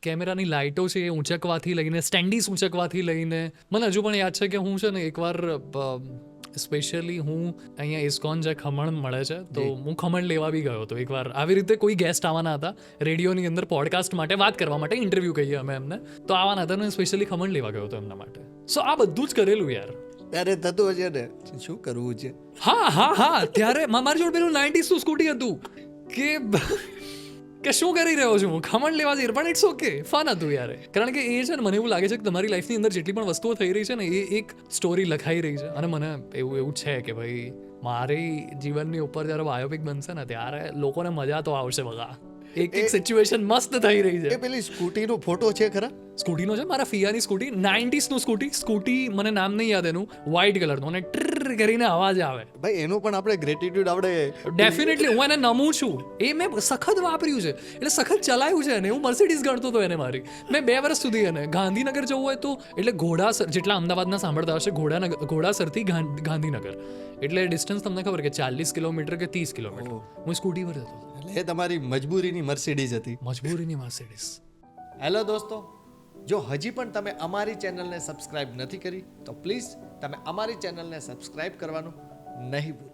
કેમેરાની લાઇટો છે એ ઊંચકવાથી લઈને સ્ટેન્ડીસ ઊંચકવાથી લઈને મને હજુ પણ યાદ છે કે હું છે ને એકવાર સ્પેશિયલી હું અહીંયા ઇસ્કોન જે ખમણ મળે છે તો હું ખમણ લેવા બી ગયો હતો એકવાર. આવી રીતે કોઈ ગેસ્ટ આવવાના હતા રેડિયોની અંદર પોડકાસ્ટ માટે વાત કરવા માટે, ઇન્ટરવ્યૂ કહીએ અમે એમને, તો આવવાના હતા ને સ્પેશિયલી ખમણ લેવા ગયો હતો એમના માટે. સો આ બધું જ કરેલું યાર. ત્યારે થતું હશે ને શું કરવું છે. હા ત્યારે મારી જોડે પેલું 90s નું સ્કૂટી હતું કે શું કરી રહ્યો છું હું, ખમણ લેવા જઈ, પણ ઇટ્સ ઓકે, ફન હતું યાર. કારણ કે એ છે ને મને એવું લાગે છે કે તમારી લાઈફની અંદર જેટલી પણ વસ્તુઓ થઈ રહી છે ને એ એક સ્ટોરી લખાઈ રહી છે. અને મને એવું છે કે ભાઈ મારી જીવનની ઉપર જ્યારે બાયોપિક બનશે ને ત્યારે લોકોને મજા તો આવશે બગા. એક સિચ્યુએશન મસ્ત થઈ રહી છે. એ પેલી સ્કૂટીનો ફોટો છે ખરા? સ્કૂટીનો છે મારા ફિયાની સ્કૂટી, 90s નું સ્કૂટી, મને નામ નહીં યાદ એનું, વ્હાઇટ કલરનું, અને ટ્ર કરીને અવાજ આવે. ભાઈ એનો પણ આપણે ગ્રેટિટ્યુડ આપણે ડેફિનેટલી હું એને નમું છું. એ મેં સખત વાપર્યું છે, એટલે સખત ચલાવ્યું છે એને. હું મર્સિડીઝ ગણતો હતો એને મારી. મેં 2 વર્ષ સુધી એને ગાંધીનગર જવું હોય તો, એટલે ઘોડાસર, જેટલા અમદાવાદના સાંભળતા હશે, ઘોડાસરથી ગાંધીનગર, એટલે ડિસ્ટન્સ તમને ખબર કે 40 કિલોમીટર કે 30 કિલોમીટર. હું સ્કૂટી પર જતો. એટલે તમારી મજબૂરીની મર્સિડીઝ હતી. મજબૂરીની મર્સિડીઝ. હેલો દોસ્તો, જો હજી પણ તમે અમારી ચેનલને સબસ્ક્રાઇબ નથી કરી તો પ્લીઝ તમે અમારી ચેનલને સબસ્ક્રાઇબ કરવાનું નહીં ભૂલો.